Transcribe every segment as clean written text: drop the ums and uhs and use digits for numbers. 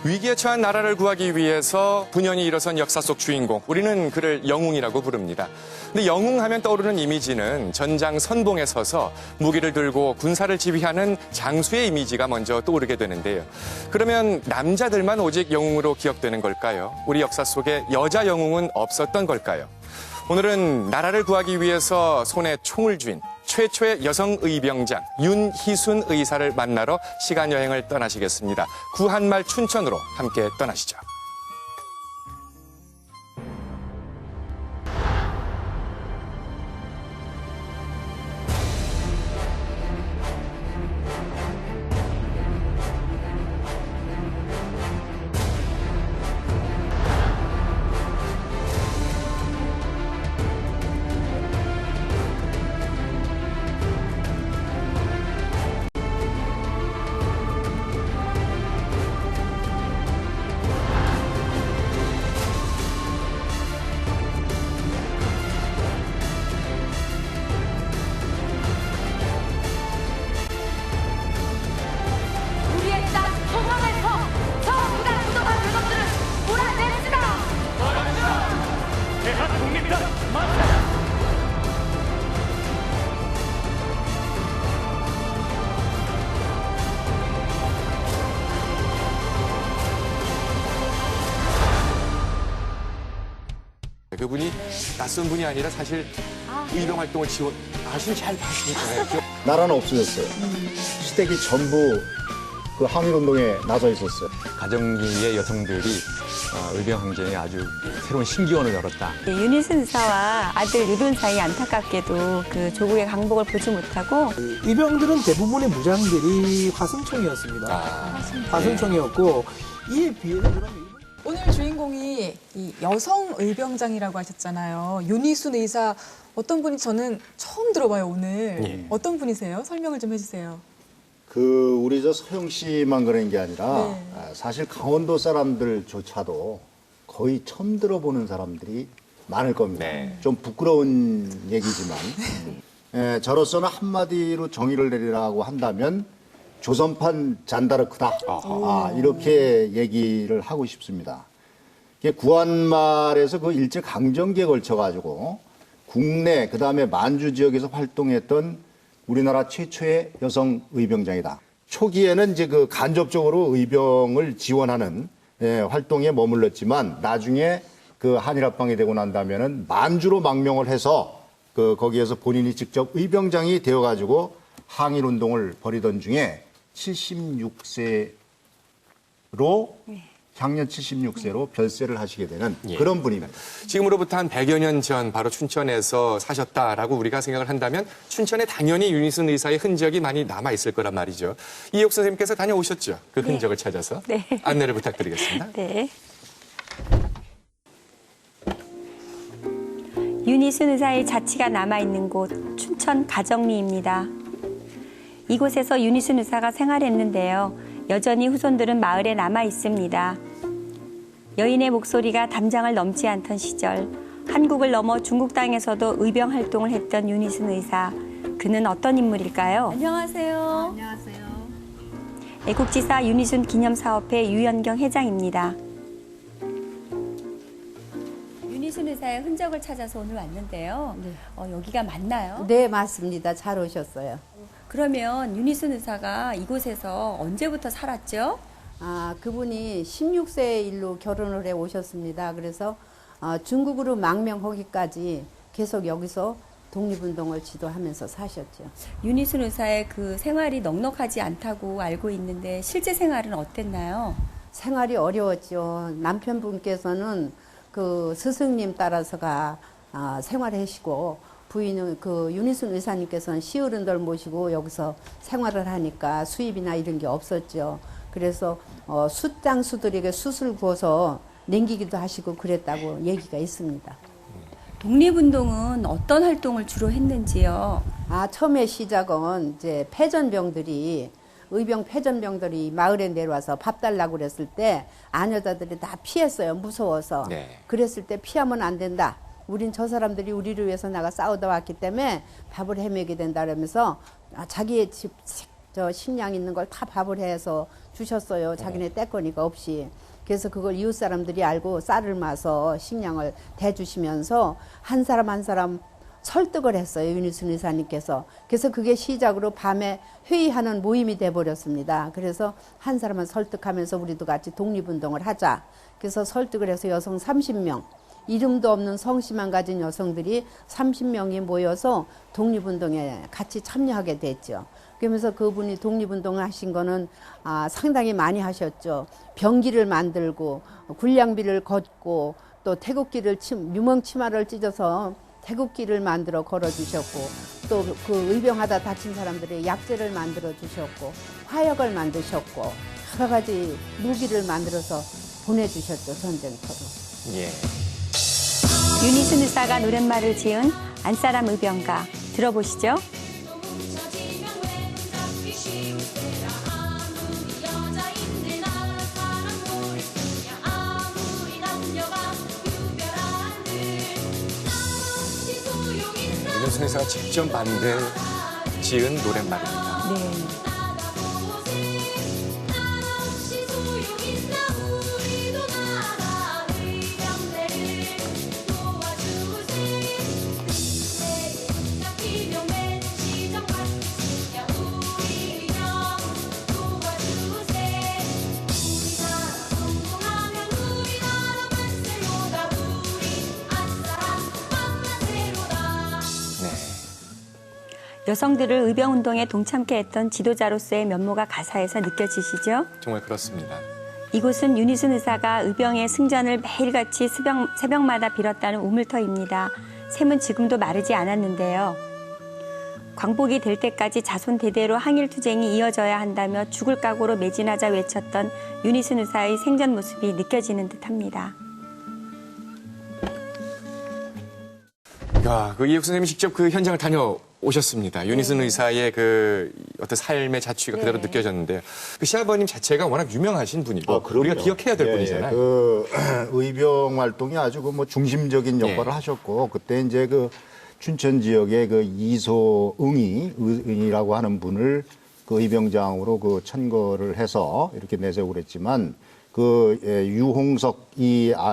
위기에 처한 나라를 구하기 위해서 분연히 일어선 역사 속 주인공, 우리는 그를 영웅이라고 부릅니다. 근데 영웅하면 떠오르는 이미지는 전장 선봉에 서서 무기를 들고 군사를 지휘하는 장수의 이미지가 먼저 떠오르게 되는데요. 그러면 남자들만 오직 영웅으로 기억되는 걸까요? 우리 역사 속에 여자 영웅은 없었던 걸까요? 오늘은 나라를 구하기 위해서 손에 총을 쥔 최초의 여성 의병장 윤희순 의사를 만나러 시간 여행을 떠나시겠습니다. 구한말 춘천으로 함께 떠나시죠. 그분이 낯선 분이 아니라 사실 의병 활동을 하신 잘 봤으니까. 나라는 없어졌어요. 시댁이 전부 그 항일운동에 나서 있었어요. 가정기의 여성들이 의병 항쟁에 아주 새로운 신기원을 열었다. 윤희순 의사와 아들 유돈 사이 안타깝게도 그 조국의 강복을 보지 못하고 의병들은 대부분의 무장들이 화승총이었습니다. 화승총이었고 이에 비해서 그러면 오늘 주인공이 이 여성 의병장이라고 하셨잖아요. 윤희순 의사 어떤 분이 저는 처음 들어봐요 오늘. 예. 어떤 분이세요? 설명을 좀 해주세요. 우리 서영 씨만 그런 게 아니라 네. 사실 강원도 사람들조차도 거의 처음 들어보는 사람들이 많을 겁니다. 네. 좀 부끄러운 얘기지만 저로서는 한마디로 정의를 내리라고 한다면 조선판 잔다르크다. 이렇게 얘기를 하고 싶습니다. 구한말에서 그 일제 강점기에 걸쳐가지고 국내 그다음에 만주 지역에서 활동했던 우리나라 최초의 여성 의병장이다. 초기에는 이제 그 간접적으로 의병을 지원하는 활동에 머물렀지만 나중에 그 한일합방이 되고 난다면은 만주로 망명을 해서 거기에서 본인이 직접 의병장이 되어가지고 항일운동을 벌이던 중에 76세로 향년 76세로 별세를 하시게 되는 그런 분입니다. 지금으로부터 한 100여 년 전 바로 춘천에서 사셨다라고 우리가 생각을 한다면 춘천에 당연히 윤희순 의사의 흔적이 많이 남아있을 거란 말이죠. 이옥 선생님께서 다녀오셨죠? 그 흔적을 찾아서. 네. 안내를 부탁드리겠습니다. 네. 윤희순 의사의 자취가 남아있는 곳 춘천 가정리입니다. 이곳에서 윤희순 의사가 생활했는데요. 여전히 후손들은 마을에 남아 있습니다. 여인의 목소리가 담장을 넘지 않던 시절, 한국을 넘어 중국 땅에서도 의병 활동을 했던 윤희순 의사. 그는 어떤 인물일까요? 안녕하세요. 안녕하세요. 애국지사 윤희순 기념사업회 유연경 회장입니다. 윤희순 의사의 흔적을 찾아서 오늘 왔는데요. 네. 여기가 맞나요? 네, 맞습니다. 잘 오셨어요. 그러면 윤희순 의사가 이곳에서 언제부터 살았죠? 그분이 16세 일로 결혼을 해 오셨습니다. 그래서 중국으로 망명하기까지 계속 여기서 독립운동을 지도하면서 사셨죠. 윤희순 의사의 그 생활이 넉넉하지 않다고 알고 있는데 실제 생활은 어땠나요? 생활이 어려웠죠. 남편분께서는 그 스승님 따라서가 생활하시고 부인은 그 윤희순 의사님께서는 시어른들 모시고 여기서 생활을 하니까 수입이나 이런 게 없었죠. 그래서 숫장수들에게 숯을 구워서 냉기기도 하시고 그랬다고 얘기가 있습니다. 독립운동은 어떤 활동을 주로 했는지요? 처음에 시작은 이제 패전병들이 의병 패전병들이 마을에 내려와서 밥 달라고 그랬을 때 아녀자들이 다 피했어요. 무서워서. 네. 그랬을 때 피하면 안 된다. 우린 저 사람들이 우리를 위해서 나가 싸우다 왔기 때문에 밥을 헤매게 된다 그러면서 자기의 집 저 식량 있는 걸 다 밥을 해서 주셨어요. 자기네 떼거니가 없이. 그래서 그걸 이웃 사람들이 알고 쌀을 마서 식량을 대주시면서 한 사람 한 사람 설득을 했어요. 윤희순 의사님께서. 그래서 그게 시작으로 밤에 회의하는 모임이 돼버렸습니다. 그래서 한 사람을 설득하면서 우리도 같이 독립운동을 하자. 그래서 설득을 해서 여성 30명, 이름도 없는 성씨만 가진 여성들이 30명이 모여서 독립운동에 같이 참여하게 됐죠. 그러면서 그분이 독립운동을 하신 거는 상당히 많이 하셨죠. 병기를 만들고 군량비를 걷고 또 태극기를 유멍 치마를 찢어서 태극기를 만들어 걸어주셨고 또 그 의병하다 다친 사람들의 약재를 만들어 주셨고 화약을 만드셨고 여러 가지 무기를 만들어서 보내주셨죠. 전쟁터로. 예. 윤희순 의사가 노랫말을 지은 안사람 의병가 들어보시죠. 윤희순 의사가 직접 지은 노랫말입니다. 네. 여성들을 의병운동에 동참케 했던 지도자로서의 면모가 가사에서 느껴지시죠? 정말 그렇습니다. 이곳은 윤희순 의사가 의병의 승전을 매일같이 새벽마다 빌었다는 우물터입니다. 샘은 지금도 마르지 않았는데요. 광복이 될 때까지 자손 대대로 항일투쟁이 이어져야 한다며 죽을 각오로 매진하자 외쳤던 윤희순 의사의 생전 모습이 느껴지는 듯합니다. 야, 이혁 선생님이 직접 그 현장을 다녀오셨습니다. 윤희순 의사의 그 어떤 삶의 자취가 그대로 느껴졌는데요. 그 시아버님 자체가 워낙 유명하신 분이고 우리가 기억해야 될 분이잖아요. 그 의병 활동이 아주 그 뭐 중심적인 역할을 하셨고 그때 이제 그 춘천 지역의 그 이소응이라고 하는 분을 그 의병장으로 그 천거를 해서 이렇게 내세우고 그랬지만 그 유홍석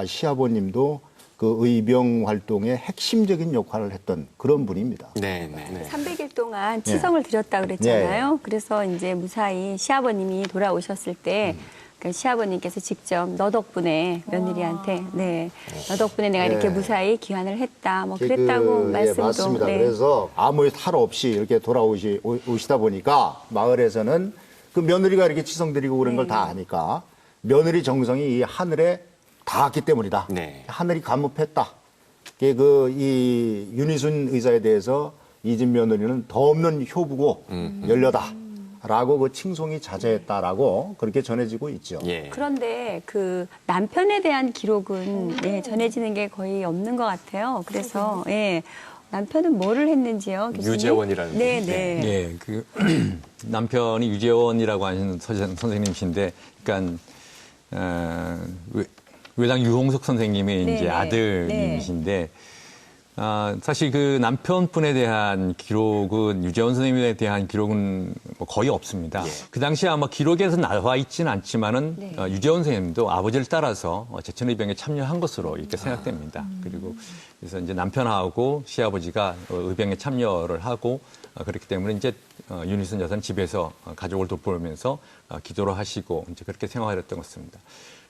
시아버님도 그 의병 활동의 핵심적인 역할을 했던 그런 분입니다. 네. 300일 동안 치성을 드렸다 그랬잖아요. 네. 그래서 이제 무사히 시아버님이 돌아오셨을 때 그 시아버님께서 직접 너 덕분에 며느리한테 너 덕분에 내가 이렇게 무사히 귀환을 했다 뭐 그랬다고 말씀도. 맞습니다. 그래서 아무 탈 없이 이렇게 오시다 보니까 마을에서는 그 며느리가 이렇게 치성드리고 그런 걸 다 아니까 며느리 정성이 이 하늘에 닿았기 때문이다. 하늘이 감업했다. 이 윤희순 의사에 대해서 이 집 며느리는 더 없는 효부고 연려다라고 그 칭송이 자자했다라고 그렇게 전해지고 있죠. 그런데 그 남편에 대한 기록은 전해지는 게 거의 없는 것 같아요. 그래서 남편은 뭐를 했는지요? 교수님? 유재원이라는 네. 그 남편이 유재원이라고 하시는 선생님이신데, 그러니까 외당 유홍석 선생님의 이제 아들님이신데, 사실 그 남편분에 대한 기록은, 유재원 선생님에 대한 기록은 뭐 거의 없습니다. 그 당시에 아마 기록에서 나와 있지는 않지만은 유재원 선생님도 아버지를 따라서 제천의병에 참여한 것으로 이렇게 생각됩니다. 그리고 그래서 이제 남편하고 시아버지가 의병에 참여를 하고 그렇기 때문에 이제 윤희순 여사는 집에서 가족을 돌보면서 기도를 하시고 이제 그렇게 생활했던 것 같습니다.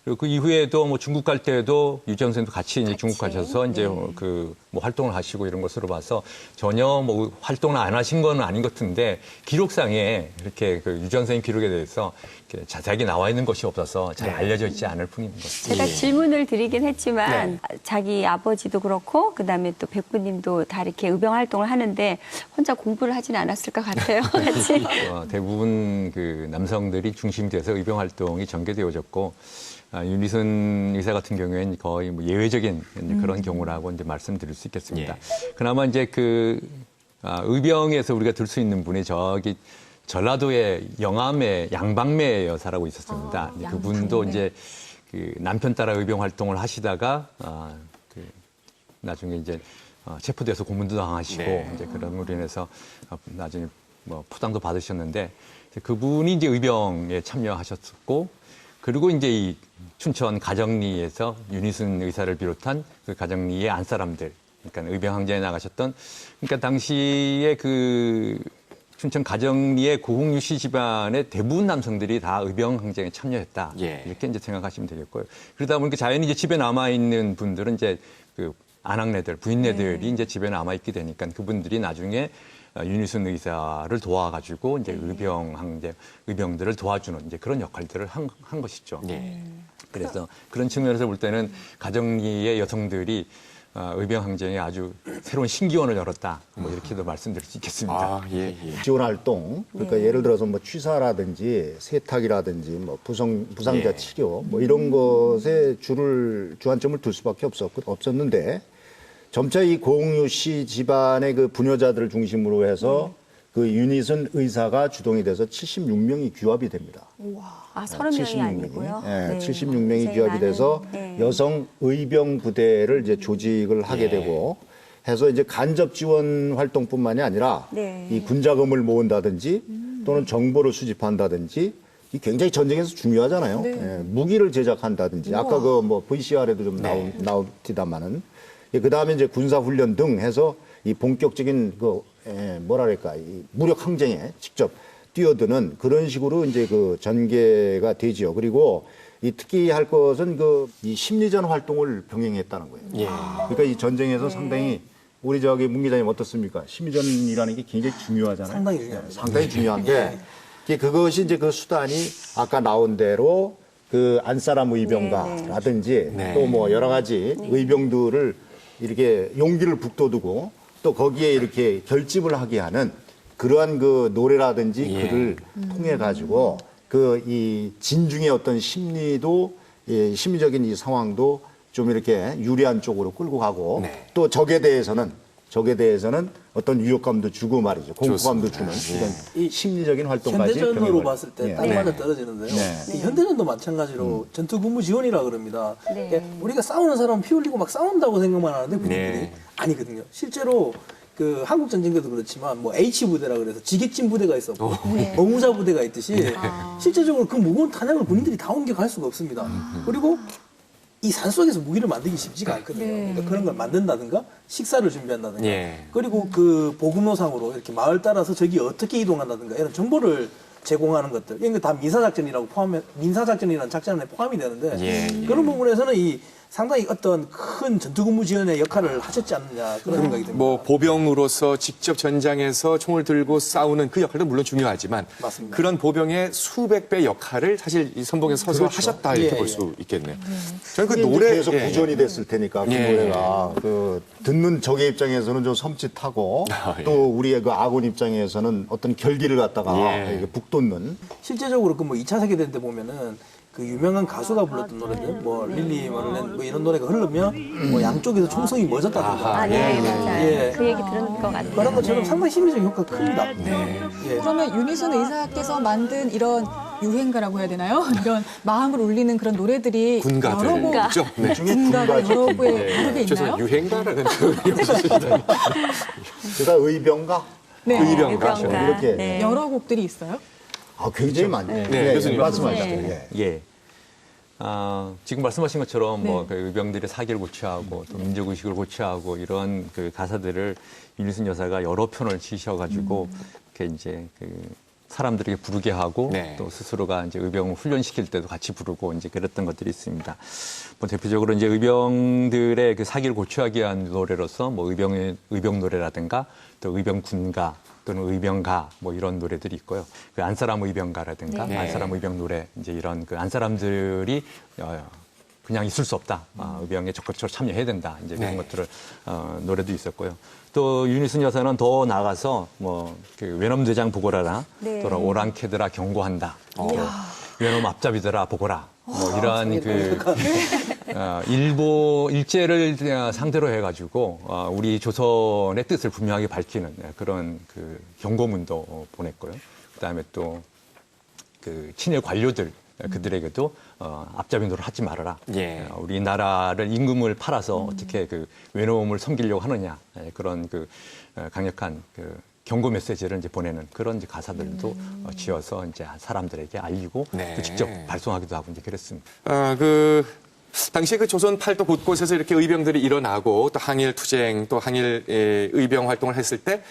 그리고 그 이후에도 뭐 중국 갈 때도 유재원 선생님도 같이 이제 중국 가셔서 이제 그 뭐 활동을 하시고 이런 것으로 봐서 전혀 뭐 활동을 안 하신 건 아닌 것 같은데 기록상에 이렇게 그 유재원 선생님 기록에 대해서 이렇게 자세하게 나와 있는 것이 없어서 잘 알려져 있지 않을 뿐인 것 같습니다. 제가 질문을 드리긴 했지만 자기 아버지도 그렇고 그다음에 또 백부님도 다 이렇게 의병 활동을 하는데 혼자 공부를 하진 않았을 것 같아요. 같이. 대부분 그 남성들이 중심이 돼서 의병 활동이 전개되어졌고 윤희순 의사 같은 경우에는 거의 뭐 예외적인 그런 경우라고 이제 말씀드릴 수 있겠습니다. 그나마 이제 그 의병에서 우리가 들 수 있는 분이 저기 전라도의 영암의 양방매 여사라고 있었습니다. 이제 그분도 이제 그 남편 따라 의병 활동을 하시다가 그 나중에 이제 체포돼서 고문도 당하시고 이제 그런 으로 인해서 나중에 뭐 포상도 받으셨는데 그분이 이제 의병에 참여하셨었고 그리고 이제 이 춘천 가정리에서 윤희순 의사를 비롯한 그 가정리의 안사람들, 그러니까 의병 항쟁에 나가셨던, 그러니까 당시에 그 춘천 가정리의 고흥유 씨 집안의 대부분 남성들이 다 의병 항쟁에 참여했다. 예. 이렇게 이제 생각하시면 되겠고요. 그러다 보니까 자연히 이제 집에 남아 있는 분들은 이제 그 아낙네들, 부인네들이 이제 집에 남아 있게 되니까 그분들이 나중에 윤희순 의사를 도와가지고 이제 의병들을 도와주는 이제 그런 역할들을 한 것이죠. 예. 그래서 그런 측면에서 볼 때는 가정리의 여성들이 의병 항쟁에 아주 새로운 신기원을 열었다. 뭐 이렇게도 말씀드릴 수 있겠습니다. 아, 예, 예. 지원 활동, 그러니까 예를 들어서 뭐 취사라든지 세탁이라든지 뭐 부상자 치료 뭐 이런 것에 주안점을 둘 수밖에 없었는데 점차 이 고흥유 씨 집안의 그 부녀자들을 중심으로 해서 그 윤희순 의사가 주동이 돼서 76명이 규합이 됩니다. 아, 30명이 아니고요. 네, 76명이 규합이 돼서 여성 의병 부대를 이제 조직을 하게 되고 해서 이제 간접 지원 활동뿐만이 아니라 이 군자금을 모은다든지 또는 정보를 수집한다든지 이 굉장히 전쟁에서 중요하잖아요. 예, 무기를 제작한다든지 아까 그 뭐 VCR에도 좀 나옵니다만은 그 다음에 이제 군사훈련 등 해서 이 본격적인 뭐랄까, 이 무력 항쟁에 직접 뛰어드는 그런 식으로 이제 그 전개가 되지요. 그리고 이 특히 할 것은 이 심리전 활동을 병행했다는 거예요. 예. 그러니까 이 전쟁에서 상당히 우리 문 기자님 어떻습니까? 심리전이라는 게 굉장히 중요하잖아요. 상당히 중요합니다. 상당히 중요한데 그것이 이제 그 수단이 아까 나온 대로 그 안사람 의병가라든지 또 뭐 여러 가지 의병들을 이렇게 용기를 북돋우고 또 거기에 이렇게 결집을 하게 하는 그러한 그 노래라든지 글을 통해 가지고 이 진중의 어떤 심리적인 이 상황도 좀 이렇게 유리한 쪽으로 끌고 가고 또 적에 대해서는 어떤 위협감도 주고 말이죠. 공포감도 주는 이런 심리적인 활동까지 현대전으로 병행을. 봤을 때 딱 맞아 떨어지는데요. 이 현대전도 마찬가지로 전투 근무 지원이라 그럽니다. 우리가 싸우는 사람은 피 흘리고 막 싸운다고 생각만 하는데 군인들이 아니거든요. 실제로 그 한국 전쟁 때도 그렇지만 뭐 H 부대라 그래서 지게진 부대가 있었고 어무자 부대가 있듯이 실제적으로 그 무거운 탄약을 군인들이 다 옮겨갈 수가 없습니다. 그리고 이 산속에서 무기를 만들기 쉽지가 않거든요. 그러니까 그런 걸 만든다든가 식사를 준비한다든가 그리고 그 보급로상으로 이렇게 마을 따라서 저기 어떻게 이동한다든가 이런 정보를 제공하는 것들 이런 게 다 민사작전이라는 작전 안에 포함이 되는데 그런 부분에서는 이 상당히 어떤 큰 전투근무 지원의 역할을 하셨지 않느냐 그런 생각이 듭니다. 뭐 보병으로서 직접 전장에서 총을 들고 싸우는 그 역할도 물론 중요하지만 맞습니다. 그런 보병의 수백 배 역할을 사실 이 선봉에 서서 하셨다 이렇게 볼 수 있겠네요. 저는 그 노래 계속 구전이 됐을 테니까 그 노래가 듣는 적의 입장에서는 좀 섬찟하고 또 우리의 그 아군 입장에서는 어떤 결기를 갖다가 이렇게 북돋는 실제적으로 그 뭐 2차 세계대전 때 보면은 그 유명한 가수가 불렀던 노래들, 뭐 릴리 말렌 뭐 이런 노래가 흐르면 뭐 양쪽에서 총성이 멎었다든가. 맞아요. 그 얘기 들은 것 같아요. 그런 것처럼 상당히 심리적 효과가 큽니다. 그러면 윤희순 의사께서 만든 이런 유행가라고 해야 되나요? 이런 마음을 울리는 그런 노래들이 군가들 여러 곡, 있죠. 네. 군가가 여러 곡에 있나요? 죄송해요. 유행가라는 표현이 없으시죠. 제가 의병가 의병가. 이렇게 여러 곡들이 있어요? 굉장히 많죠. 교수님. 말씀하시죠. 예. 지금 말씀하신 것처럼 뭐 그 의병들의 사기를 고취하고 또 민족의식을 고취하고 이런 그 가사들을 윤희순 여사가 여러 편을 지셔가지고 이렇게 이제 그 사람들에게 부르게 하고 또 스스로가 이제 의병을 훈련시킬 때도 같이 부르고 이제 그랬던 것들이 있습니다. 뭐 대표적으로 이제 의병들의 그 사기를 고취하기 위한 노래로서 뭐 의병 노래라든가 또 의병 군가 또는 의병가 뭐 이런 노래들이 있고요. 그 안사람 의병가라든가 안사람 의병 노래 이제 이런 그 안사람들이 그냥 있을 수 없다. 의병에 적극적으로 참여해야 된다. 이제 그런 것들을 노래도 있었고요. 또 윤희순 여사는 더 나가서 뭐 그 외놈대장 보거라나 또는 오랑캐들아 경고한다. 외놈 앞잡이들아 보거라. 뭐 이러한 그 일제를 상대로 해가지고 우리 조선의 뜻을 분명하게 밝히는 그런 그 경고문도 보냈고요. 그다음에 또 그 친일 관료들 그들에게도 앞잡이 노릇 하지 말아라. 우리나라를 임금을 팔아서 어떻게 그 외놈을 섬기려고 하느냐 그런 그 강력한 그 경고 메시지를 이제 보내는 그런 이제 가사들도 지어서 이제 사람들에게 알리고 네. 또 직접 발송하기도 하고 이제 그랬습니다. 당시 그 조선 팔도 곳곳에서 이렇게 의병들이 일어나고 또 항일 투쟁 또 항일 의병 활동을 했을 때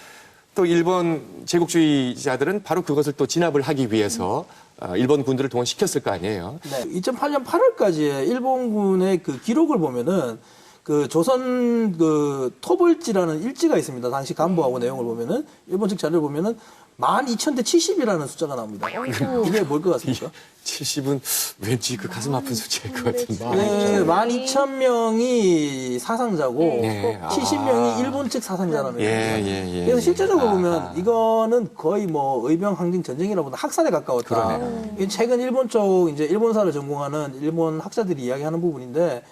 또 일본 제국주의자들은 바로 그것을 또 진압을 하기 위해서 일본 군들을 동원시켰을 거 아니에요. 네, 2008년 8월까지의 일본군의 그 기록을 보면은 그 조선 그 토벌지라는 일지가 있습니다. 당시 간부하고 내용을 보면은 일본 측 자료를 보면은 12,000대 70이라는 숫자가 나옵니다. 이게 뭘 것 같습니까? 70은 왠지 그 가슴 아픈 숫자일 것 같은데. 네, 12,000명이 사상자고 네. 70명이 일본 측 사상자라는 거예요. 예. 그래서 실제적으로 보면 이거는 거의 뭐 의병 항쟁 전쟁이라보다 학살에 가까웠다. 이게 최근 일본 쪽 이제 일본사를 전공하는 일본 학자들이 이야기하는 부분인데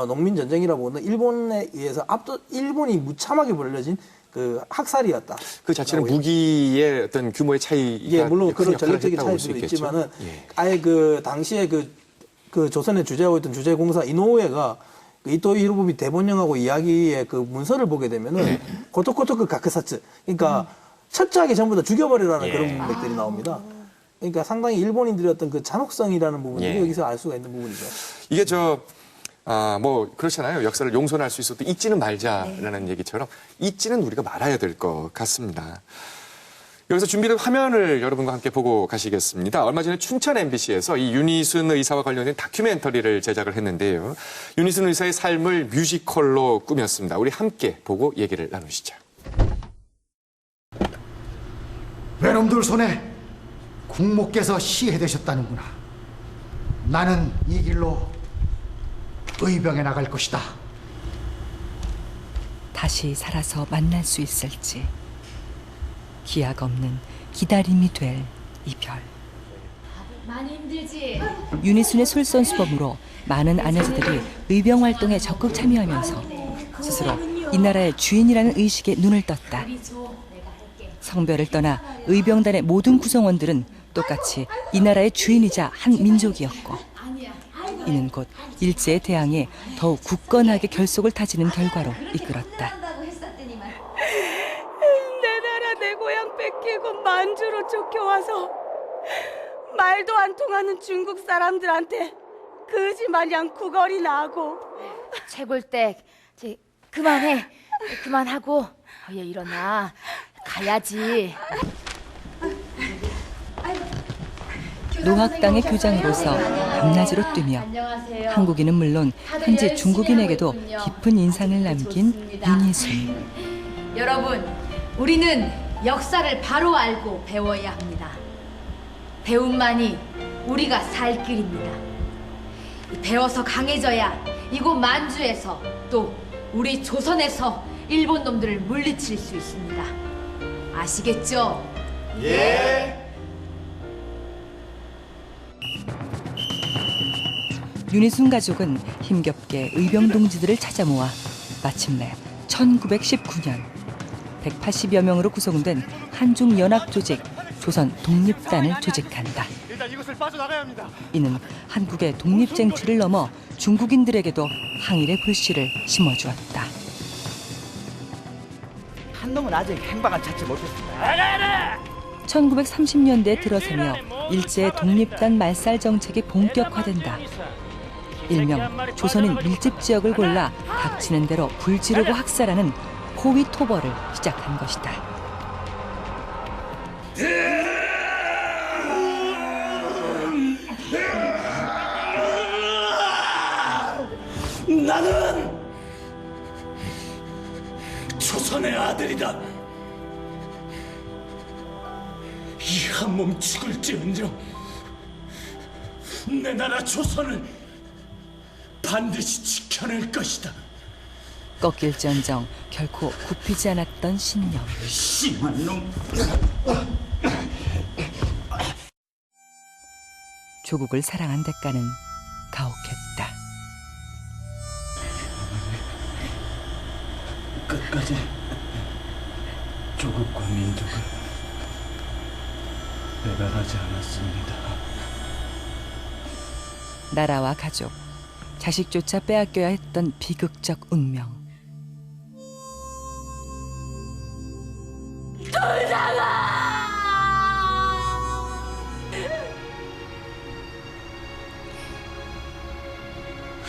농민 전쟁이라고는 일본에 의해서 일본이 무참하게 벌려진 그 학살이었다. 그 자체는 무기의 어떤 규모의 차이가 예, 물론 큰 그런 역할을 전략적인 했다고 볼수 차이도 있겠죠. 있지만은 예. 아예 그 당시에 그 조선에 주재하고 있던 주재공사 이노우에가 그 이토 히로부미 대본령하고 이야기의 그 문서를 보게 되면은 고토코토크 가크사츠, 그러니까 철저하게 전부 다 죽여버리라는 예. 그런 문맥들이 나옵니다. 그러니까 상당히 일본인들의 어떤 그 잔혹성이라는 부분들이 예. 여기서 알 수가 있는 부분이죠. 이게 뭐 그렇잖아요. 역사를 용서할 수 있어도 잊지는 말자라는 얘기처럼 잊지는 우리가 말아야 될 것 같습니다. 여기서 준비된 화면을 여러분과 함께 보고 가시겠습니다. 얼마 전에 춘천 MBC에서 이 윤희순 의사와 관련된 다큐멘터리를 제작을 했는데요. 윤희순 의사의 삶을 뮤지컬로 꾸몄습니다. 우리 함께 보고 얘기를 나누시죠. 외놈들 손에 국모께서 시해되셨다는구나. 나는 이 길로 의병에 나갈 것이다. 다시 살아서 만날 수 있을지 기약 없는 기다림이 될 이별. 많이 힘들지? 윤희순의 솔선수범으로 많은 아내자들이 의병 활동에 적극 참여하면서 스스로 이 나라의 주인이라는 의식에 눈을 떴다. 성별을 떠나 의병단의 모든 구성원들은 똑같이 이 나라의 주인이자 한 민족이었고 이는 곧 일제에 대항해 더욱 굳건하게 결속을 다지는 결과로 이끌었다. 내 나라 내 고향 뺏기고 만주로 쫓겨와서 말도 안 통하는 중국 사람들한테 거지마냥 구걸이나 하고. 채굴댁 이제 그만해. 그만하고 얘 일어나. 가야지. 노학당의 교장으로서 밤낮으로 뛰며 안녕하세요. 한국인은 물론 현지 중국인에게도 깊은 인상을 남긴 윤희순. 여러분, 우리는 역사를 바로 알고 배워야 합니다. 배움만이 우리가 살 길입니다. 배워서 강해져야 이곳 만주에서 또 우리 조선에서 일본 놈들을 물리칠 수 있습니다. 아시겠죠? 예. 윤희순 가족은 힘겹게 의병 동지들을 찾아 모아 마침내 1919년 180여 명으로 구성된 한중연합조직 조선 독립단을 조직한다. 일단 이곳을 빠져나가야 합니다. 이는 한국의 독립쟁취를 넘어 중국인들에게도 항일의 불씨를 심어주었다. 한 놈은 아직 행방을 찾지 못했습니다. 1930년대에 들어서며 일제의 독립단 말살 정책이 본격화된다. 일명 조선인 밀집 지역을 골라 닥치는 대로 불 지르고 학살하는 포위 토벌을 시작한 것이다. 나는 조선의 아들이다. 이 한 몸 죽을지언정 내 나라 조선을 반드시 지켜낼 것이다. 꺾일지언정 결코 굽히지 않았던 신념. 심한 놈. 조국을 사랑한 대가는 가혹했다. 끝까지 조국과 민족을 배반하지 않았습니다. 나라와 가족, 자식조차 빼앗겨야 했던 비극적 운명. 더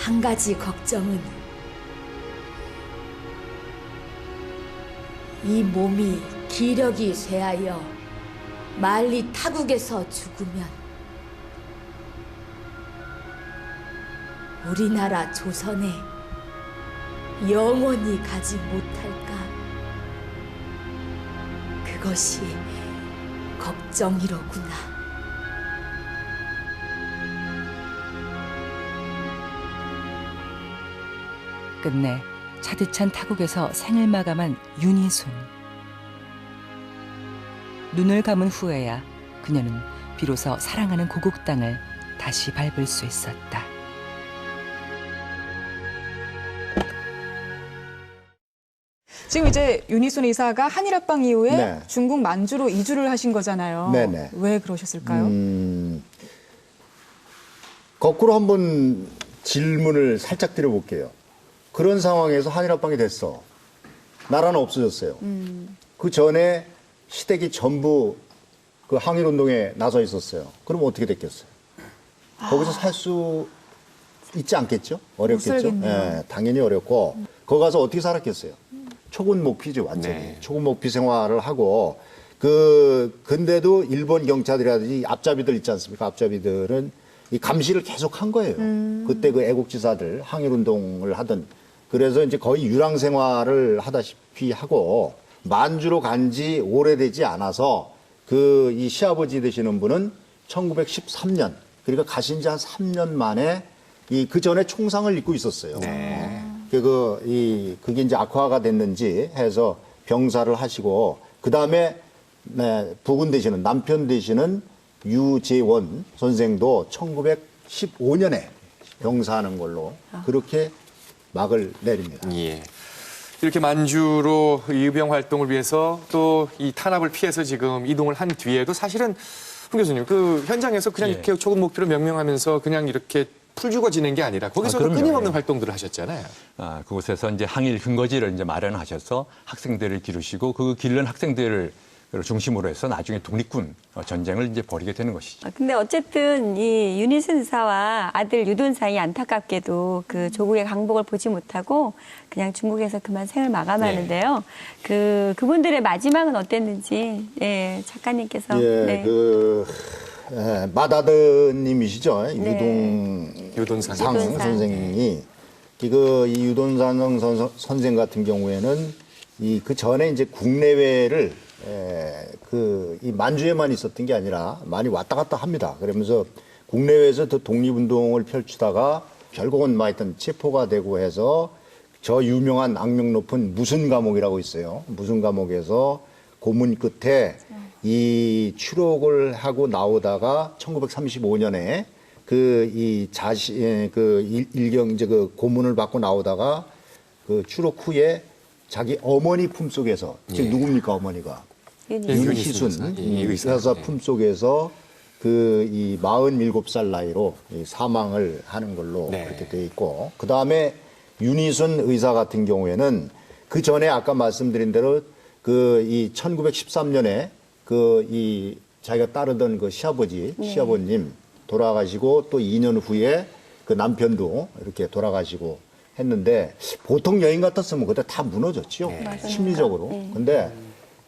한 가지 걱정은 이 몸이 기력이 쇠하여 만리 타국에서 죽으면 우리나라 조선에 영원히 가지 못할까? 그것이 걱정이로구나. 끝내 차디찬 타국에서 생을 마감한 윤희순. 눈을 감은 후에야 그녀는 비로소 사랑하는 고국 땅을 다시 밟을 수 있었다. 지금 이제 윤희순 의사가 한일합방 이후에 네. 중국 만주로 이주를 하신 거잖아요. 네네. 왜 그러셨을까요? 거꾸로 한번 질문을 살짝 드려볼게요. 그런 상황에서 한일합방이 됐어. 나라는 없어졌어요. 그 전에 시댁이 전부 그 항일운동에 나서 있었어요. 그럼 어떻게 됐겠어요? 거기서 살 수 있지 않겠죠? 어렵겠죠? 살겠네요. 예, 당연히 어렵고 거기 가서 어떻게 살았겠어요? 초군목피죠, 완전히. 네. 초군목피 생활을 하고 근데도 일본 경찰이라든지 앞잡이들 있지 않습니까? 앞잡이들은 이 감시를 계속 한 거예요. 그때 그 애국지사들 항일운동을 하던 그래서 이제 거의 유랑 생활을 하다시피 하고 만주로 간 지 오래되지 않아서 그 이 시아버지 되시는 분은 1913년 그러니까 가신 지 한 3년 만에 그 전에 총상을 입고 있었어요. 그게 이제 악화가 됐는지 해서 병사를 하시고 그 다음에 부군 되시는 남편 되시는 유재원 선생도 1915년에 병사하는 걸로 그렇게 막을 내립니다. 예. 이렇게 만주로 의병 활동을 위해서 또 이 탄압을 피해서 지금 이동을 한 뒤에도 사실은 홍 교수님 그 현장에서 그냥 예. 이렇게 초급 목표로 명명하면서 그냥 이렇게 풀 죽어지는 게 아니라 거기서도 그럼요. 끊임없는 예. 활동들을 하셨잖아요. 그곳에서 이제 항일 근거지를 이제 마련하셔서 학생들을 기르시고 그 기른 학생들을 중심으로 해서 나중에 독립군 전쟁을 이제 벌이게 되는 것이죠. 근데 어쨌든 이 윤희순 의사와 아들 유돈상이 안타깝게도 그 조국의 강복을 보지 못하고 그냥 중국에서 그만 생을 마감하는데요. 그분들의 마지막은 어땠는지 작가님께서 예, 마다드님이시죠. 유돈상 선생님이 이 유돈상 선생 같은 경우에는 그 전에 이제 국내외를 이 만주에만 있었던 게 아니라 많이 왔다 갔다 합니다. 그러면서 국내외에서 더 독립운동을 펼치다가 결국은 하여튼 체포가 되고 해서 저 유명한 악명 높은 무슨 감옥이라고 있어요. 무슨 감옥에서 고문 끝에 이 추록을 하고 나오다가 1935년에 이제 고문을 받고 나오다가 그 추록 후에 자기 어머니 품속에서 지금 누굽니까 어머니가? 윤희순 의사 품속에서 이 47살 나이로 사망을 하는 걸로 그렇게 돼 있고 그 다음에 윤희순 의사 같은 경우에는 그 전에 아까 말씀드린 대로 이 1913년에 자기가 따르던 그 시아버님 돌아가시고 또 2년 후에 그 남편도 이렇게 돌아가시고 했는데 보통 여인 같았으면 그때 다 무너졌죠. 심리적으로. 근데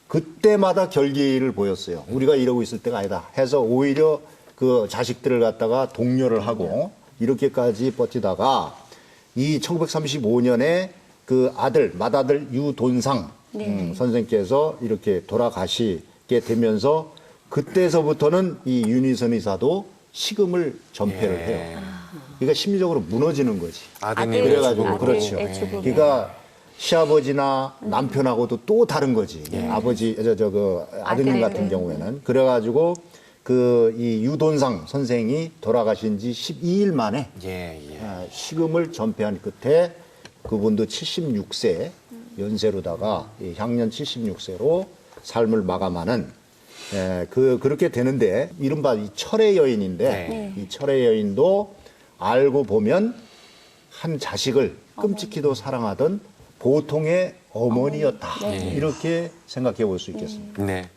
그때마다 결기를 보였어요. 우리가 이러고 있을 때가 아니다 해서 오히려 그 자식들을 갖다가 독려를 하고 이렇게까지 버티다가 이 1935년에 그 맏아들 유돈상 선생께서 이렇게 돌아가시게 되면서 그때서부터는 이 윤희순 의사도 식음을 전폐를 해요. 그러니까 심리적으로 무너지는 거지. 그래가지고 그렇죠. 그러니까 시아버지나 남편하고도 또 다른 거지. 아드님 같은 경우에는 그래가지고 이 유돈상 선생이 돌아가신 지 12일 만에 식음을 전폐한 끝에 그분도 76세 연세로다가 향년 76세로 삶을 마감하는 그렇게 되는데 이른바 이 철의 여인인데 이 철의 여인도 알고 보면 한 자식을 끔찍히도 사랑하던 보통의 어머니였다. 이렇게 생각해 볼 수 있겠습니다. 네.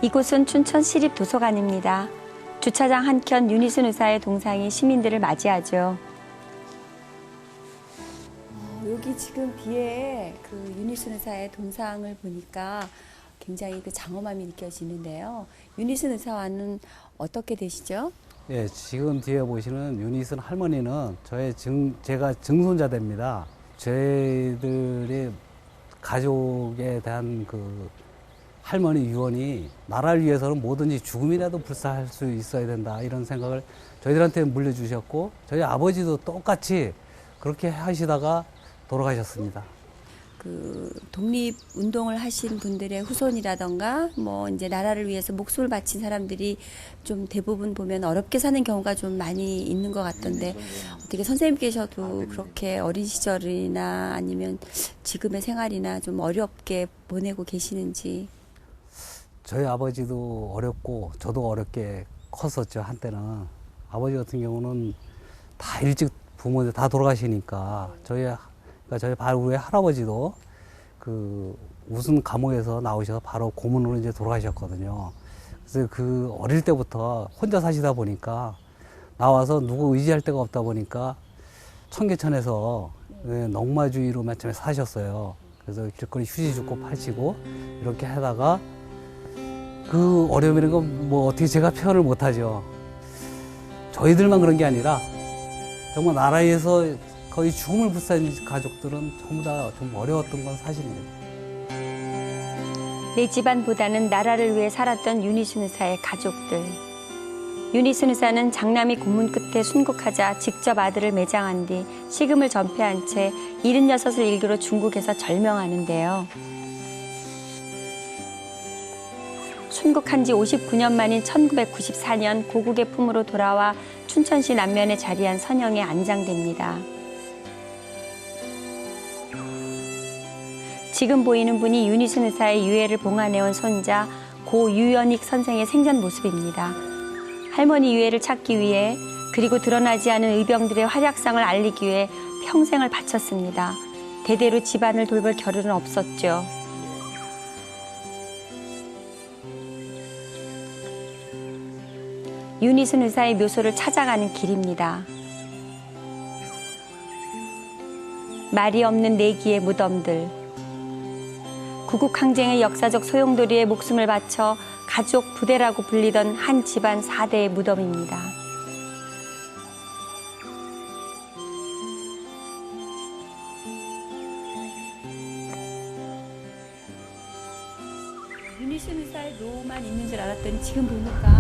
이곳은 춘천 시립도서관입니다. 주차장 한켠 윤희순 의사의 동상이 시민들을 맞이하죠. 여기 지금 뒤에 그 윤희순 의사의 동상을 보니까 굉장히 그 장엄함이 느껴지는데요. 윤희순 의사와는 어떻게 되시죠? 예, 지금 뒤에 보시는 윤희순 할머니는 제가 증손자 됩니다. 저희들의 가족에 대한 그 할머니 유언이 나라를 위해서는 뭐든지 죽음이라도 불사할 수 있어야 된다 이런 생각을 저희들한테 물려주셨고 저희 아버지도 똑같이 그렇게 하시다가 돌아가셨습니다. 그 독립운동을 하신 분들의 후손이라던가 뭐 이제 나라를 위해서 목숨을 바친 사람들이 좀 대부분 보면 어렵게 사는 경우가 좀 많이 있는 것 같던데 어떻게 선생님께서도 그렇게 어린 시절이나 아니면 지금의 생활이나 좀 어렵게 보내고 계시는지. 저희 아버지도 어렵고 저도 어렵게 컸었죠. 한때는 아버지 같은 경우는 다 일찍 부모들 다 돌아가시니까 저희 바로 우리 할아버지도 그 우순 감옥에서 나오셔서 바로 고문으로 이제 돌아가셨거든요. 그래서 그 어릴 때부터 혼자 사시다 보니까 나와서 누구 의지할 데가 없다 보니까 청계천에서 농마주의로 맨 처음에 사셨어요. 그래서 길거리 휴지 줍고 파시고 이렇게 하다가 그 어려움이라는 건 뭐 어떻게 제가 표현을 못하죠. 저희들만 그런 게 아니라 정말 나라에서 거의 죽음을 불사한 가족들은 전부 다 좀 어려웠던 건 사실입니다. 내 집안보다는 나라를 위해 살았던 윤희순 의사의 가족들. 윤희순 의사는 장남이 고문 끝에 순국하자 직접 아들을 매장한 뒤 식음을 전폐한 채 76을 일기로 중국에서 절명하는데요. 순국한 지 59년 만인 1994년 고국의 품으로 돌아와 춘천시 남면에 자리한 선영에 안장됩니다. 지금 보이는 분이 윤희순 의사의 유해를 봉안해온 손자 고 유연익 선생의 생전 모습입니다. 할머니 유해를 찾기 위해 그리고 드러나지 않은 의병들의 활약상을 알리기 위해 평생을 바쳤습니다. 대대로 집안을 돌볼 겨를은 없었죠. 윤희순 의사의 묘소를 찾아가는 길입니다. 말이 없는 내기의 무덤들. 구국항쟁의 역사적 소용돌이에 목숨을 바쳐 가족 부대라고 불리던 한 집안 4대의 무덤입니다. 윤희순 의사의 묘만 있는 줄 알았더니 지금 보니까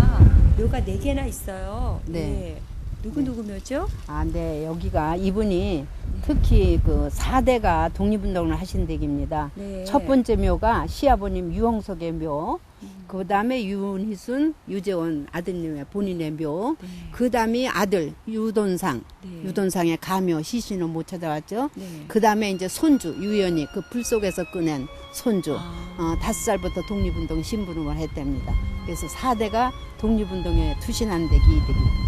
묘가 4개나 있어요. 네. 누구 묘죠? 아, 네. 여기가 이분이 특히 그 4대가 독립운동을 하신 댁입니다. 네. 첫 번째 묘가 시아버님 유홍석의 묘, 그 다음에 윤희순, 유재원 아드님의 본인의 묘, 그 다음에 아들 유돈상, 유돈상의 가묘, 시신은 못 찾아왔죠. 그 다음에 이제 손주 유연이 그 불 속에서 꺼낸 손주, 5살부터 독립운동 심부름을 했답니다. 그래서 4대가 독립운동에 투신한 댁이 이 댁입니다.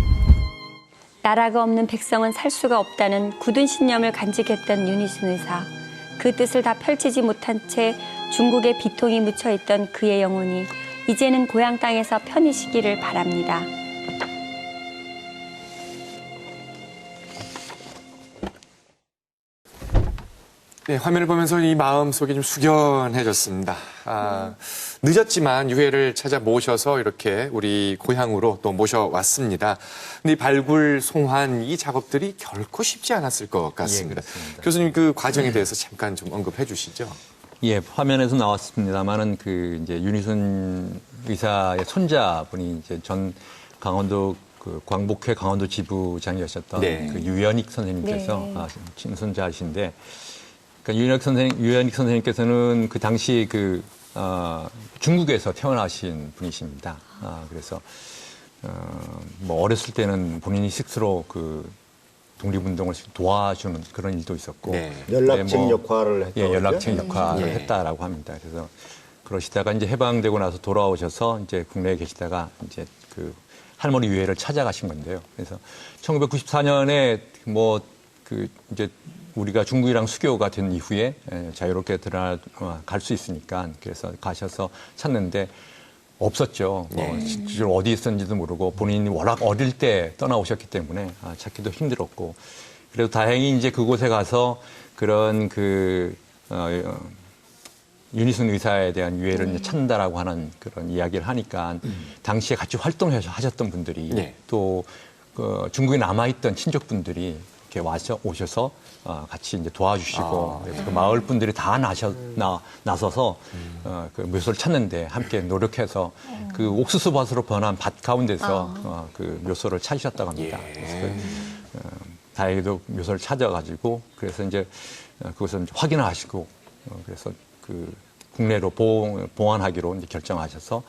나라가 없는 백성은 살 수가 없다는 굳은 신념을 간직했던 윤희순 의사. 그 뜻을 다 펼치지 못한 채 중국에 비통이 묻혀있던 그의 영혼이 이제는 고향 땅에서 편히 쉬기를 바랍니다. 네, 화면을 보면서 이 마음속이 좀 숙연해졌습니다. 늦었지만 유해를 찾아 모셔서 이렇게 우리 고향으로 또 모셔왔습니다. 근데 이 발굴, 송환 이 작업들이 결코 쉽지 않았을 것 같습니다. 예, 교수님 그 과정에 대해서 잠깐 좀 언급해 주시죠. 예, 화면에서 나왔습니다만은 그 이제 윤희순 의사의 손자분이 이제 전 강원도 그 광복회 강원도 지부장이셨던 네. 그 유연익 선생님께서 친손자이신데, 그러니까 유연익 선생님께서는 그 당시 그 중국에서 태어나신 분이십니다. 그래서 뭐 어렸을 때는 본인이 스스로 그 독립운동을 도와주는 그런 일도 있었고, 연락책 역할을 했다고 예, 연락책 역할을 했다라고 합니다. 그래서 그러시다가 이제 해방되고 나서 돌아오셔서 이제 국내에 계시다가 이제 그 할머니 유해를 찾아가신 건데요. 그래서 1994년에 뭐 그 이제 우리가 중국이랑 수교가 된 이후에 자유롭게 들어갈 수 있으니까 그래서 가셔서 찾는데 없었죠. 실제로 어디 있었는지도 모르고 본인이 워낙 어릴 때 떠나오셨기 때문에 찾기도 힘들었고 그래도 다행히 이제 그곳에 가서 그런 윤희순 의사에 대한 유해를 이제 찾는다라고 하는 그런 이야기를 하니까 당시에 같이 활동하셨던 분들이 또 중국에 남아있던 친족분들이 이렇게 오셔서 같이 이제 도와주시고 그래서 그 마을 분들이 다 나서서 그 묘소를 찾는데 함께 노력해서 그 옥수수밭으로 변한 밭 가운데서 그 묘소를 찾으셨다고 합니다. 그래서 다행히도 묘소를 찾아가지고 그래서 이제 그것을 이제 확인을 하시고 그래서 그 국내로 봉안하기로 이제 결정하셔서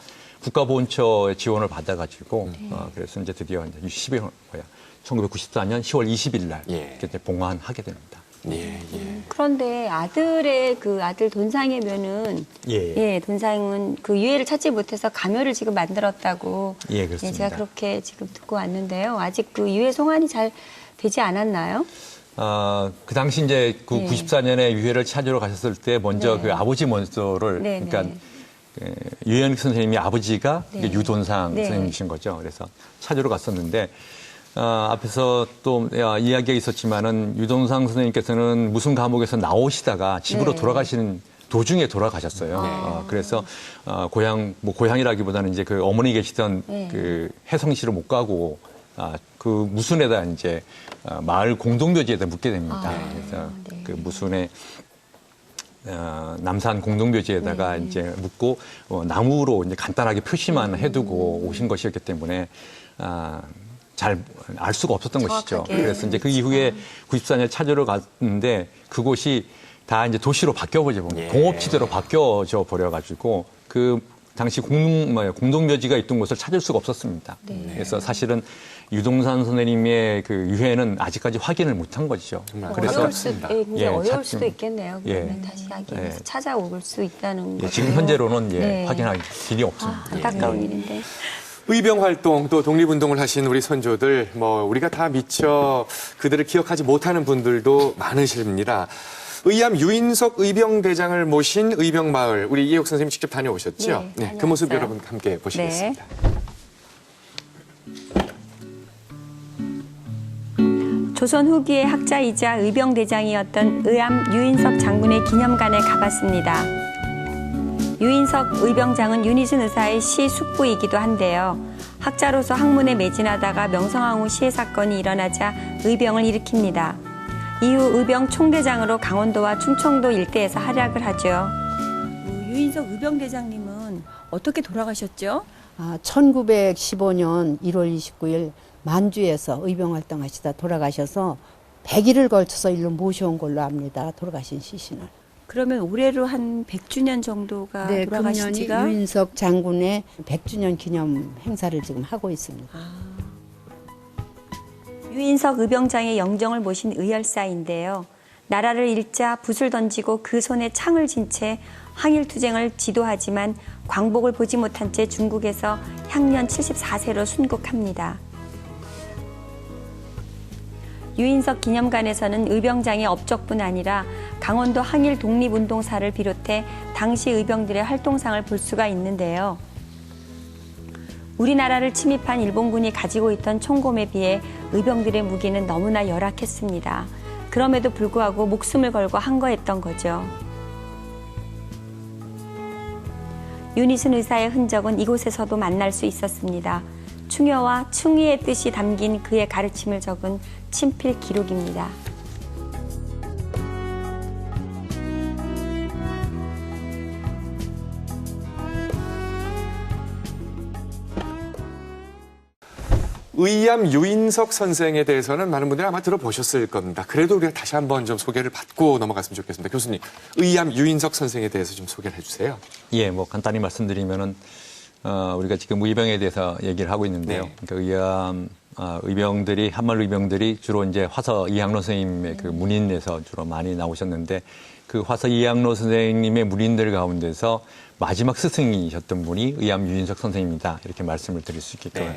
국가보훈처의 지원을 받아가지고 그래서 이제 드디어 이제 1994년 10월 20일 날 이제 봉안하게 됩니다. 그런데 아들의 그 아들 돈상의 묘는 돈상은 그 유해를 찾지 못해서 가묘를 지금 만들었다고 그렇습니다. 제가 그렇게 지금 듣고 왔는데요. 아직 그 유해 송환이 잘 되지 않았나요? 그 당시 이제 그 94년에 유해를 찾으러 가셨을 때 먼저 그 아버지 묘소를 그러니까 유해영 선생님이 아버지가 유돈상 선생님이신 거죠. 그래서 찾으러 갔었는데 앞에서 또 이야기가 있었지만은 유돈상 선생님께서는 무슨 감옥에서 나오시다가 집으로 돌아가시는 도중에 돌아가셨어요. 그래서 고향이라기보다는 이제 그 어머니 계시던 그 해성시로 못 가고 그 무순에다 이제 마을 공동묘지에다 묻게 됩니다. 그래서 그 무순의 남산 공동묘지에다가 이제 묻고 나무로 이제 간단하게 표시만 해두고 오신 것이었기 때문에 잘 알 수가 없었던 것이죠. 그래서 이제 그 이후에 94년 찾으러 갔는데 그곳이 다 이제 도시로 바뀌어버려 공업지대로 바뀌어져 버려가지고 그 당시 공동묘지가 있던 곳을 찾을 수가 없었습니다. 그래서 사실은 유동산 선생님의 그 유해는 아직까지 확인을 못한 것이죠. 그래서 굉장히 어려울 수도 있겠네요. 그러면 다시 하기 위해서 찾아올 수 있다는 거죠. 지금 현재로는 확인할 길이 없습니다. 안타까운 일인데. 의병 활동 또 독립운동을 하신 우리 선조들 우리가 다 미처 그들을 기억하지 못하는 분들도 많으십니다. 의암 유인석 의병대장을 모신 의병마을 우리 이혜옥 선생님이 직접 다녀오셨죠? 그 모습 여러분 함께 보시겠습니다. 조선 후기의 학자이자 의병대장이었던 의암 유인석 장군의 기념관에 가봤습니다. 유인석 의병장은 윤희순 의사의 시 숙부이기도 한데요. 학자로서 학문에 매진하다가 명성황후 시해 사건이 일어나자 의병을 일으킵니다. 이후 의병 총대장으로 강원도와 충청도 일대에서 활약을 하죠. 유인석 의병대장님은 어떻게 돌아가셨죠? 1915년 1월 29일 만주에서 의병 활동하시다 돌아가셔서 100일을 걸쳐서 일로 모셔온 걸로 압니다. 돌아가신 시신을. 그러면 올해로 한 100주년 정도가 돌아가신 지가? 유인석 장군의 100주년 기념 행사를 지금 하고 있습니다. 유인석 의병장의 영정을 모신 의열사인데요. 나라를 잃자 붓을 던지고 그 손에 창을 쥔 채 항일투쟁을 지도하지만 광복을 보지 못한 채 중국에서 향년 74세로 순국합니다. 유인석 기념관에서는 의병장의 업적뿐 아니라 강원도 항일 독립운동사를 비롯해 당시 의병들의 활동상을 볼 수가 있는데요. 우리나라를 침입한 일본군이 가지고 있던 총검에 비해 의병들의 무기는 너무나 열악했습니다. 그럼에도 불구하고 목숨을 걸고 항거했던 거죠. 윤희순 의사의 흔적은 이곳에서도 만날 수 있었습니다. 충효와 충의의 뜻이 담긴 그의 가르침을 적은 친필 기록입니다. 의암 유인석 선생에 대해서는 많은 분들이 아마 들어보셨을 겁니다. 그래도 우리가 다시 한번 좀 소개를 받고 넘어갔으면 좋겠습니다. 교수님, 의암 유인석 선생에 대해서 좀 소개를 해주세요. 간단히 말씀드리면은 우리가 지금 의병에 대해서 얘기를 하고 있는데요. 그러니까 의암 의병들이 한말 의병들이 주로 이제 화서 이항로 선생님의 그 문인에서 주로 많이 나오셨는데 그 화서 이항로 선생님의 문인들 가운데서 마지막 스승이셨던 분이 의암 유인석 선생님이다 이렇게 말씀을 드릴 수 있겠고요.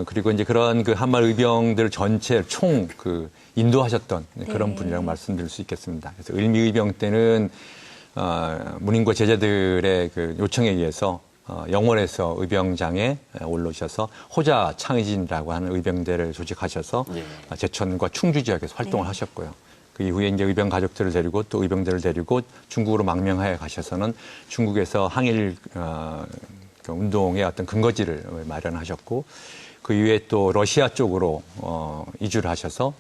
그리고 이제 그런 그 한말 의병들 전체 총 그 인도하셨던 그런 분이라고 말씀드릴 수 있겠습니다. 그래서 을미 의병 때는 문인과 제자들의 그 요청에 의해서 영월에서 의병장에 올라오셔서 호자 창의진이라고 하는 의병대를 조직하셔서 제천과 충주 지역에서 활동을 하셨고요. 그 이후에 이제 의병 가족들을 데리고 또 의병대를 데리고 중국으로 망명하여 가셔서는 중국에서 항일 그 운동의 어떤 근거지를 마련하셨고 그 이후에 또 러시아 쪽으로 이주를 하셔서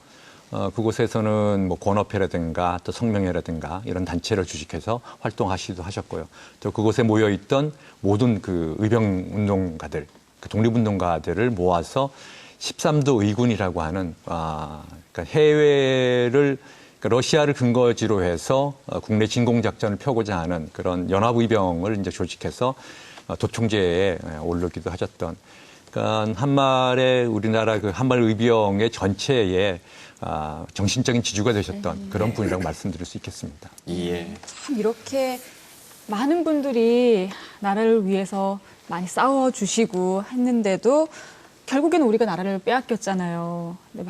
그곳에서는 뭐 권업회라든가 또 성명회라든가 이런 단체를 주식해서 활동하시기도 하셨고요. 또 그곳에 모여 있던 모든 그 의병 운동가들, 그 독립운동가들을 모아서 13도 의군이라고 하는 그러니까 해외를 그러니까 러시아를 근거지로 해서 국내 진공 작전을 펴고자 하는 그런 연합의병을 이제 조직해서 도청제에 오르기도 하셨던. 그러니까 한말의 우리나라 그 한말 의병의 전체에 정신적인 지주가 되셨던 그런 분이라고 말씀드릴 수 있겠습니다. 참 이렇게 많은 분들이 나라를 위해서 많이 싸워주시고 했는데도 결국에는 우리가 나라를 빼앗겼잖아요. 근데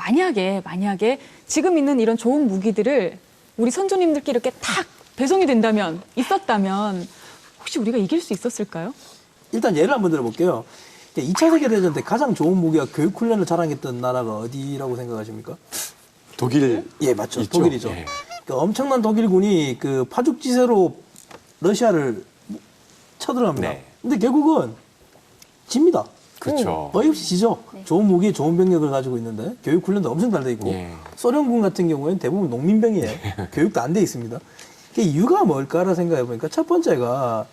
만약에 지금 있는 이런 좋은 무기들을 우리 선조님들께 이렇게 탁 배송이 된다면, 있었다면 혹시 우리가 이길 수 있었을까요? 일단 예를 한번 들어볼게요. 2차 세계대전 때 가장 좋은 무기가 교육훈련을 자랑했던 나라가 어디라고 생각하십니까? 독일. 예, 맞죠. 있죠? 독일이죠. 예. 그러니까 엄청난 독일군이 그 파죽지세로 러시아를 쳐들어갑니다. 네. 근데 결국은 집니다. 그렇죠. 어이없이 지죠. 좋은 무기, 좋은 병력을 가지고 있는데 교육훈련도 엄청 잘 돼 있고 소련군 같은 경우에는 대부분 농민병이에요. 교육도 안 돼 있습니다. 그 이유가 뭘까라 생각해 보니까 첫 번째가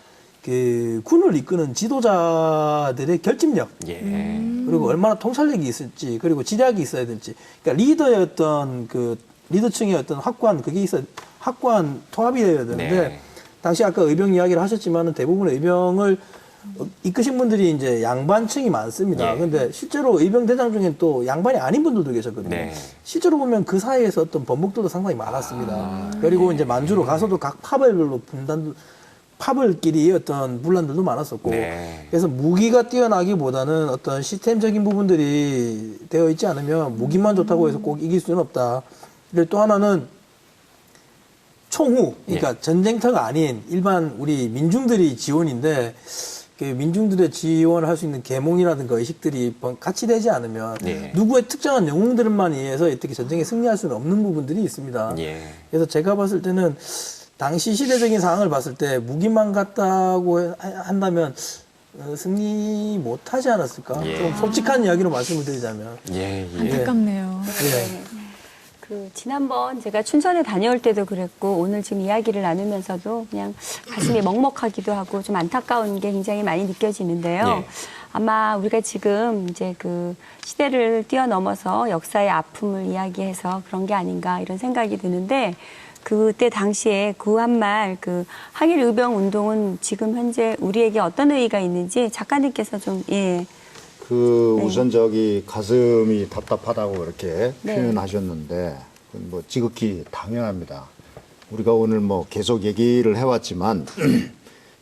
그 군을 이끄는 지도자들의 결집력, 그리고 얼마나 통찰력이 있을지, 그리고 지략이 있어야 될지, 그러니까 리더였던 그 리더층의 어떤 확고한 그게 확고한 통합이 되어야 되는데 당시 아까 의병 이야기를 하셨지만은 대부분의 의병을 이끄신 분들이 이제 양반층이 많습니다. 근데 실제로 의병 대장 중엔 또 양반이 아닌 분들도 계셨거든요. 실제로 보면 그 사이에서 어떤 번복들도 상당히 많았습니다. 그리고 이제 만주로 가서도 각 파벌별로 파벌끼리 어떤 분란들도 많았었고, 그래서 무기가 뛰어나기보다는 어떤 시스템적인 부분들이 되어 있지 않으면 무기만 좋다고 해서 꼭 이길 수는 없다. 그리고 또 하나는 총후, 그러니까 전쟁터가 아닌 일반 우리 민중들이 지원인데 그 민중들의 지원을 할 수 있는 계몽이라든가 의식들이 같이 되지 않으면 누구의 특정한 영웅들만 의해서 어떻게 전쟁에 승리할 수는 없는 부분들이 있습니다. 그래서 제가 봤을 때는 당시 시대적인 상황을 봤을 때 무기만 갖다고 한다면 승리 못하지 않았을까? 좀 솔직한 이야기로 말씀을 드리자면. 안타깝네요. 그 지난번 제가 춘천에 다녀올 때도 그랬고 오늘 지금 이야기를 나누면서도 그냥 가슴이 먹먹하기도 하고 좀 안타까운 게 굉장히 많이 느껴지는데요. 아마 우리가 지금 이제 그 시대를 뛰어넘어서 역사의 아픔을 이야기해서 그런 게 아닌가 이런 생각이 드는데 그때 당시에 구한말 그 항일 의병 운동은 지금 현재 우리에게 어떤 의의가 있는지 작가님께서 좀 우선 저기 가슴이 답답하다고 그렇게 표현하셨는데 뭐 지극히 당연합니다. 우리가 오늘 뭐 계속 얘기를 해왔지만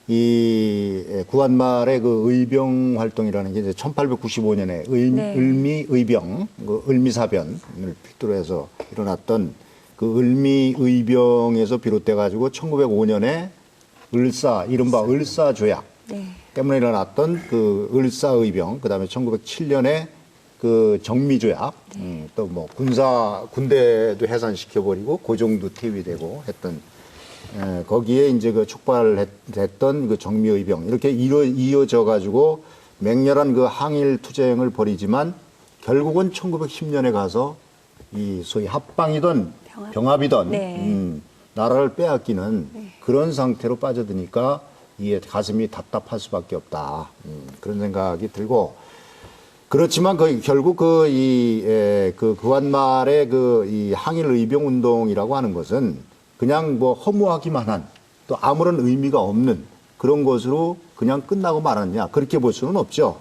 이 구한말의 그 의병 활동이라는 게 이제 1895년에 을미 의병, 그 을미사변을 필두로 해서 일어났던 그 을미 의병에서 비롯돼 가지고 1905년에 이른바 을사조약 때문에 일어났던 그 을사의병, 그 다음에 1907년에 그 정미조약, 또 뭐 군대도 해산시켜버리고 고종도 퇴위되고 했던, 거기에 이제 그 촉발했던 그 정미의병, 이렇게 이어져 가지고 맹렬한 그 항일 투쟁을 벌이지만 결국은 1910년에 가서 이 소위 합방이든 병합이든 나라를 빼앗기는 그런 상태로 빠져드니까 이게 가슴이 답답할 수밖에 없다. 그런 생각이 들고, 그렇지만 결국 그 구한말의 이 항일 의병 운동이라고 하는 것은 그냥 뭐 허무하기만 한, 또 아무런 의미가 없는 그런 것으로 그냥 끝나고 말았냐, 그렇게 볼 수는 없죠.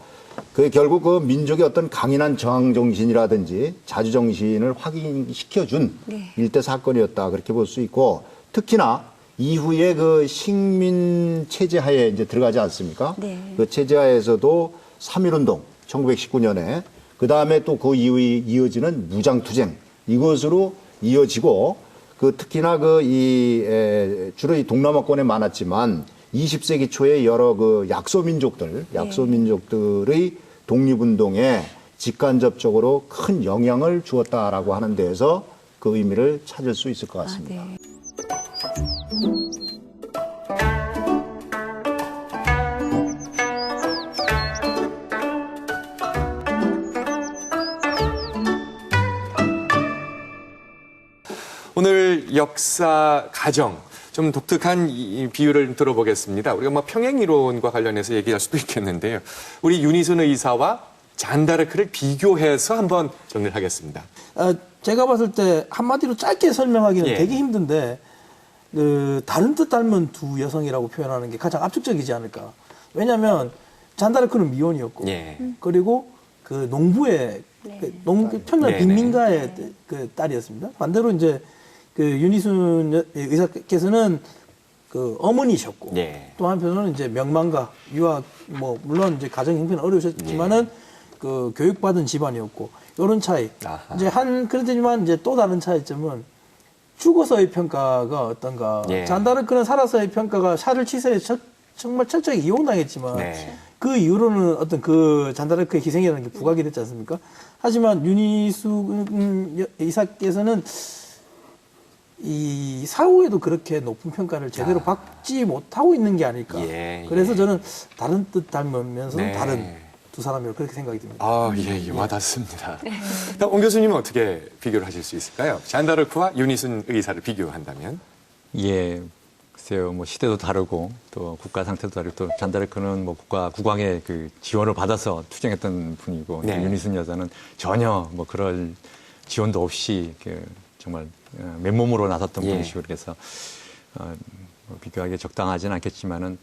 결국 그 민족의 어떤 강인한 저항 정신이라든지 자주 정신을 확인시켜준 일대 사건이었다, 그렇게 볼 수 있고, 특히나 이후에 그 식민 체제 하에 이제 들어가지 않습니까? 그 체제 하에서도 3.1운동 1919년에, 그 다음에 또 그 이후에 이어지는 무장투쟁, 이것으로 이어지고, 특히나 주로 이 동남아권에 많았지만 20세기 초에 여러 그 약소민족들의 독립운동에 직간접적으로 큰 영향을 주었다라고 하는 데에서 그 의미를 찾을 수 있을 것 같습니다. 네. 오늘 역사 가정 좀 독특한 이 비유를 들어보겠습니다. 우리가 뭐 평행이론과 관련해서 얘기할 수도 있겠는데요. 우리 윤희순 의사와 잔다르크를 비교해서 한번 정리를 하겠습니다. 제가 봤을 때 한마디로 짧게 설명하기는 예. 되게 힘든데 다른 듯 닮은 두 여성이라고 표현하는 게 가장 압축적이지 않을까. 왜냐하면 잔다르크는 미혼이었고 예. 그리고 그 농부의 평양 빈민가의 그 딸이었습니다. 반대로 이제 그 윤희순 의사께서는 그 어머니셨고 예. 또 한편으로는 이제 명망가 유학 뭐 물론 이제 가정 형편은 어려우셨지만은 그 교육받은 집안이었고 이런 차이. 아하. 이제 그렇지만 이제 또 다른 차이점은 죽어서의 평가가 어떤가. 예. 잔다르크는 살아서의 평가가 샤를 치세에 정말 철저히 이용당했지만 네. 그 이후로는 어떤 그 잔다르크의 희생이라는 게 부각이 됐지 않습니까? 하지만 윤희순 이사께서는 이 사후에도 그렇게 높은 평가를 제대로 받지 못하고 있는 게 아닐까. 그래서 저는 다른 뜻 닮으면서 네. 다른 두 사람이라고 그렇게 생각이 듭니다. 아, 예, 와닿습니다. 그럼 옹 교수님은 어떻게 비교를 하실 수 있을까요? 잔다르크와 윤희순 의사를 비교한다면? 예, 글쎄요, 뭐 시대도 다르고 또 국가 상태도 다르고 또 잔다르크는 뭐 국왕의 그 지원을 받아서 투쟁했던 분이고 네. 윤희순 여사는 전혀 뭐 그럴 지원도 없이 그 정말 맨몸으로 나섰던 예. 분이시고 그래서 뭐 비교하기 적당하지는 않겠지만은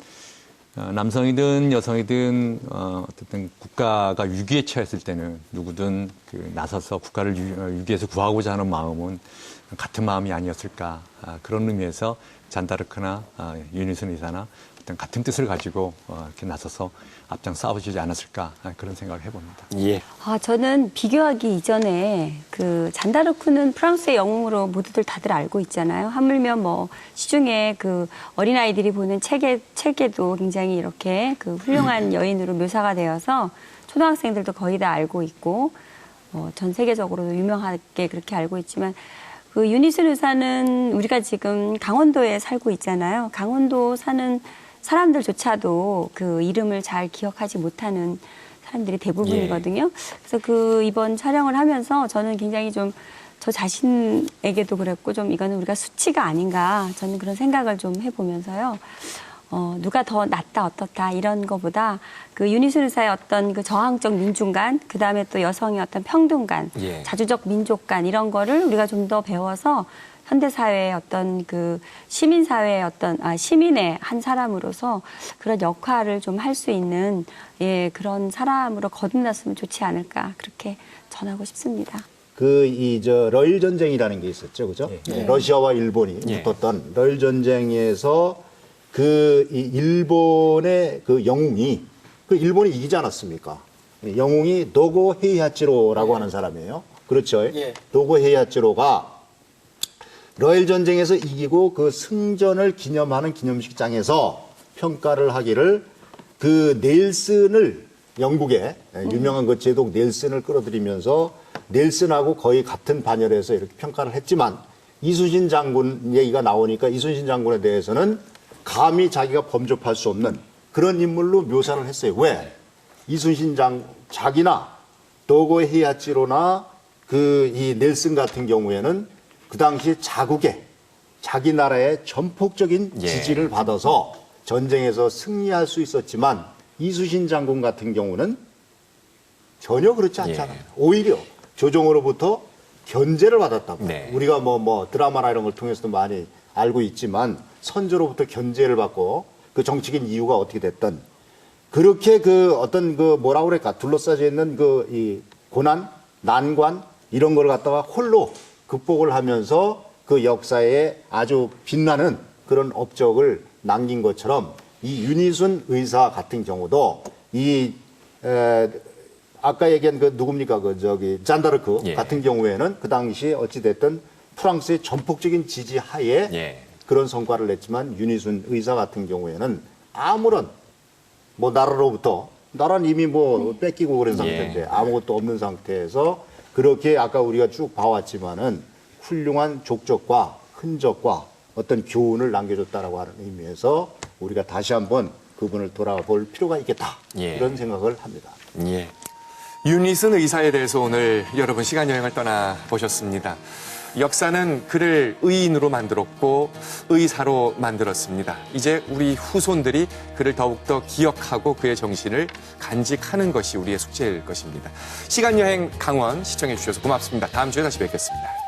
남성이든 여성이든 어쨌든 국가가 위기에 처했을 때는 누구든 그 나서서 국가를 위기에서 구하고자 하는 마음은 같은 마음이 아니었을까 그런 의미에서 잔다르크나 윤희순 의사나 어떤 같은 뜻을 가지고 이렇게 나서서 앞장 싸워주지 않았을까 그런 생각을 해봅니다. 예. 저는 비교하기 이전에 그 잔다르크는 프랑스의 영웅으로 모두들 다들 알고 있잖아요. 하물며 뭐 시중에 그 어린아이들이 보는 책에도 굉장히 이렇게 그 훌륭한 여인으로 묘사가 되어서 초등학생들도 거의 다 알고 있고 전 세계적으로도 유명하게 그렇게 알고 있지만 그 윤희순 의사는 우리가 지금 강원도에 살고 있잖아요. 강원도 사는 사람들조차도 그 이름을 잘 기억하지 못하는 사람들이 대부분이거든요. 그래서 그 이번 촬영을 하면서 저는 굉장히 좀 저 자신에게도 그랬고 좀 이거는 우리가 수치가 아닌가 저는 그런 생각을 좀 해보면서요. 누가 더 낫다 어떻다 이런 거보다 그 윤희순 의사의 어떤 그 저항적 민중관, 그 다음에 또 여성의 어떤 평등관, 예. 자주적 민족관 이런 거를 우리가 좀 더 배워서 현대사회의 어떤 그 시민사회의 어떤, 시민의 한 사람으로서 그런 역할을 좀 할 수 있는, 그런 사람으로 거듭났으면 좋지 않을까, 그렇게 전하고 싶습니다. 러일 전쟁이라는 게 있었죠. 그죠? 예. 러시아와 일본이 붙었던 러일 전쟁에서 이 일본의 그 영웅이, 일본이 이기지 않았습니까? 영웅이 노고 헤이하치로라고 하는 사람이에요. 그렇죠? 예. 노고 헤이하치로가 러일 전쟁에서 이기고 그 승전을 기념하는 기념식장에서 평가를 하기를 그 넬슨을 영국의 유명한 그 제독 넬슨을 끌어들이면서 넬슨하고 거의 같은 반열에서 이렇게 평가를 했지만 이순신 장군 얘기가 나오니까 이순신 장군에 대해서는 감히 자기가 범접할 수 없는 그런 인물로 묘사를 했어요. 왜? 이순신 자기나 노고 헤이하치로나 이 넬슨 같은 경우에는 그 당시 자기 나라의 전폭적인 지지를 받아서 전쟁에서 승리할 수 있었지만 이순신 장군 같은 경우는 전혀 그렇지 않잖아요. 오히려 조정으로부터 견제를 받았다고. 우리가 뭐 드라마나 이런 걸 통해서도 많이 알고 있지만 선조로부터 견제를 받고 그 정치적인 이유가 어떻게 됐든 그렇게 뭐라고 그럴까 둘러싸여 있는 이 고난, 난관 이런 걸 갖다가 홀로 극복을 하면서 그 역사에 아주 빛나는 그런 업적을 남긴 것처럼 이 윤희순 의사 같은 경우도 아까 얘기한 누굽니까? 잔다르크 같은 경우에는 그 당시에 어찌됐든 프랑스의 전폭적인 지지 하에 그런 성과를 냈지만 윤희순 의사 같은 경우에는 아무런 뭐 나라는 이미 뭐 뺏기고 그런 상태인데 아무것도 없는 상태에서 그렇게 아까 우리가 쭉 봐왔지만은 훌륭한 족적과 흔적과 어떤 교훈을 남겨줬다라고 하는 의미에서 우리가 다시 한번 그분을 돌아볼 필요가 있겠다. 이런 생각을 합니다. 예. 유닛은 의사에 대해서 오늘 여러분 시간 여행을 떠나보셨습니다. 역사는 그를 의인으로 만들었고 의사로 만들었습니다. 이제 우리 후손들이 그를 더욱더 기억하고 그의 정신을 간직하는 것이 우리의 숙제일 것입니다. 시간 여행 강원 시청해 주셔서 고맙습니다. 다음 주에 다시 뵙겠습니다.